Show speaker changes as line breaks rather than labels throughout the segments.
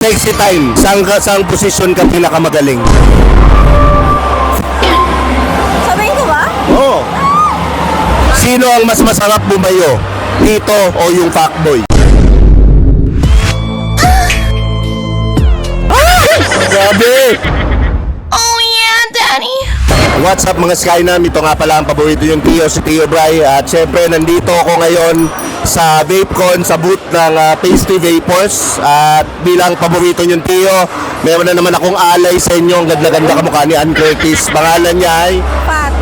Sexy time, saan posisyon ka pinakamagaling?
Sabihin ko ba?
Oo. Sino ang mas masarap bumayo? Tito o yung fuckboy? Grabe!
Oh yeah, Daddy.
What's up mga Skynam? Ito nga pala ang paborito yung Tio, si Tio Bry. At syempre nandito ako ngayon sa VapeCon, sa booth ng Tasty Vapors. At bilang paborito yung Tio, meron na naman akong alay sa inyo. Ang ganda-ganda kamukha ni Ann Curtis. Pangalan niya ay...
Pat.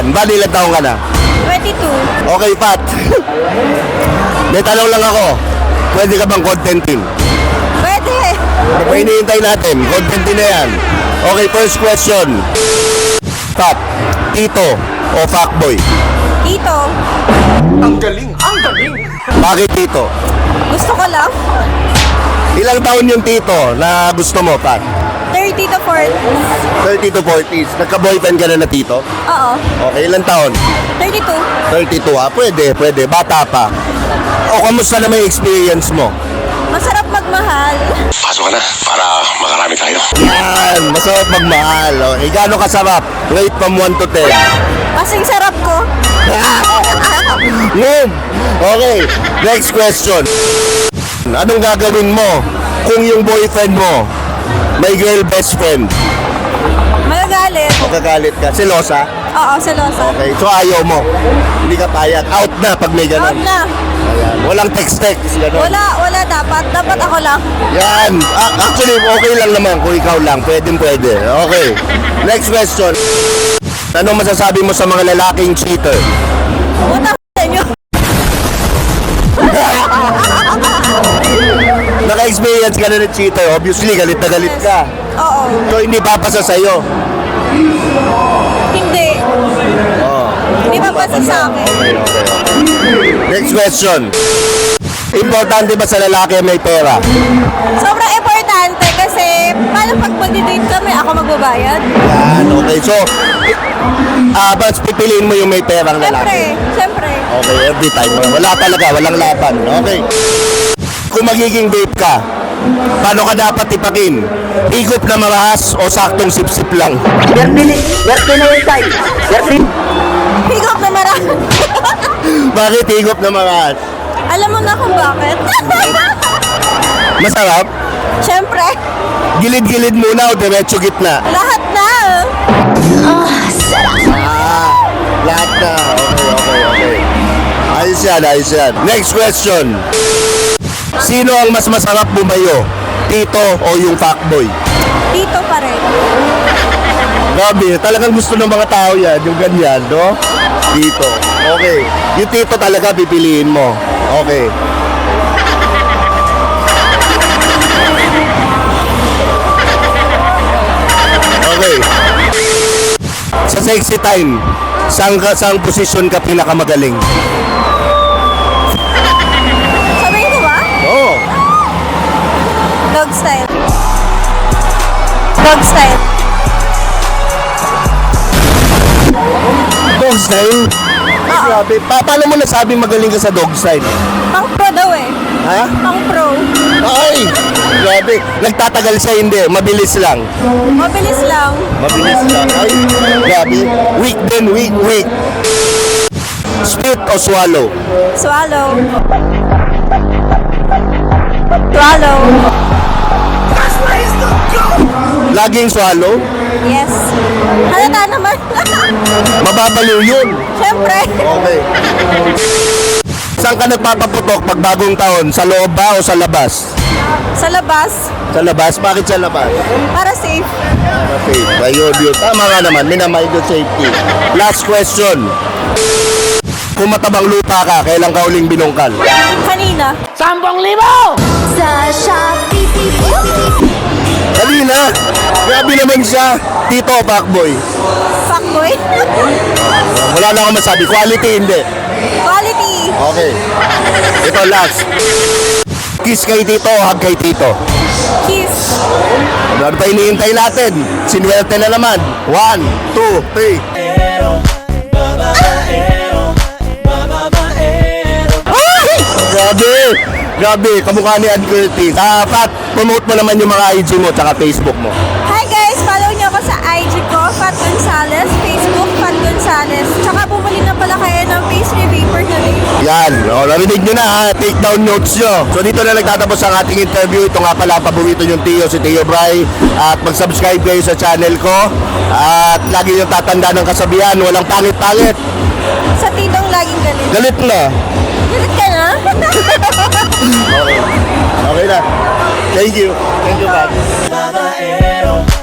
Ban, ilang taong ka na?
22.
Okay, Pat. May tanong lang ako. Pwede ka bang contentin?
Pwede.
Ano pa hinihintay natin? Contentin na yan. Okay, first question. Pat, Tito o fuckboy?
Dito.
Bakit Tito?
Gusto ko lang.
Ilang taon yung Tito na gusto mo, Pat?
30 to 40.
30 to 40s. Nagka-boyfriend ka na na Tito?
Oo.
Okay, ilang taon?
32.
32 ah. Pwede. Bata pa. O, kamusta na may experience mo?
Masarap magmahal.
Pasok ka na para makarami tayo.
Yan! Masarap magmahal. Okay, gaano kasarap? Rate from 1 to 10.
Kasing sarap ko.
Move! Okay, next question. Anong gagawin mo kung yung boyfriend mo may girl best friend?
Magagalit.
Magagalit ka? Selosa?
Oo, selosa.
Okay, so ayaw mo. Hindi ka payag. Out na pag may
Out
ganun.
na.
Ayan. Walang text-text. Ganun.
Wala dapat. Dapat ako lang.
Yan. Actually, okay lang naman kung ikaw lang. Pwede. Okay. Next question. Anong masasabi mo sa mga lalaking cheater?
Puta ka nyo.
Naka-experience ka na ng cheater. Obviously, galit na galit ka.
Oo.
So, hindi papasa sa'yo.
Hindi.
Oh.
Hindi pa pasa sa akin.
Next question. Importante ba sa lalaki may pera?
Sobrang importante kasi paano pag mag-date kami, ako magbabayad?
Yan, okay. So, mas pipiliin mo yung may perang lalaki.
Siyempre.
Okay, every time. Wala talaga, walang laban. Okay. Kung magiging vape ka, paano ka dapat ipakin? Higop na marahas o saktong sip-sip lang?
Higop na marami.
Bakit higop na marahas?
Alam mo na kung bakit?
Masarap?
Siyempre.
Gilid-gilid muna o diretso gitna?
Lahat na.
Lahat na. Okay. Ayos yan. Next question. Sino ang mas masarap bumayo? Tito o yung fuckboy?
Dito pa rin.
Grabe, talagang gusto ng mga tao yan, yung ganyan, no? Tito. Okay. Yung Tito talaga pipiliin mo. Okay. Okay. Sa sexy time, saan posisyon ka pinakamagaling?
Sabihin ko ba?
Oo.
Dog style. Dog style.
Dog style? Grabe. Paano mo nasabing magaling ka sa dog style?
Pang pro daw eh.
Ha?
Pang pro.
Ay! Grabe. Nagtatagal siya hindi. Mabilis lang.
Mabilis lang.
Ay, grabe. Weak din. Spit o swallow?
Swallow. Swallow.
Laging swallow?
Yes. Halata naman.
Mababaliw yun.
Siyempre.
Okay. Saan ka nagpapaputok pag bagong taon? Sa loob ba o sa labas?
Sa labas.
Sa labas? Bakit sa labas?
Para safe.
Okay. Ayun. Tama nga naman. Minamind yung safety. Last question. Kung matabang lupa ka, kailan ka uling binungkal?
Kanina.
Sa Shopee.
Kanina? Grabe naman siya. Tito o fuckboy?
Fuckboy.
Wala na akong masabi. Quality hindi.
Quality.
Okay. Ito last. Kiss kay Tito, hug kay Tito.
Kiss.
Ano pa iniintay natin? Sinuwerte na naman. 1, 2, 3. Ay! Grabe! Grabe, kamukha ni Ann Curtis. Pat, promote mo naman yung mga IG mo tsaka Facebook mo.
Hi guys, follow niyo ako sa IG ko, Fat Gonzales, Facebook, Fat Gonzales. Tsaka bumili na pala kayo ng pastry vapor na rin.
Yan, narinig nyo na ha, take down notes nyo. So dito na nagtatapos ang ating interview. Ito nga pala, paborito yung Tio, si Tio Bray. At mag-subscribe kayo sa channel ko. At lagi yung tatanda ng kasabihan, walang pangit-pangit.
Sa titong laging galit.
Galit na.
Galit ka na?
Okay na. Thank you. Thank you, Pat.
Babaero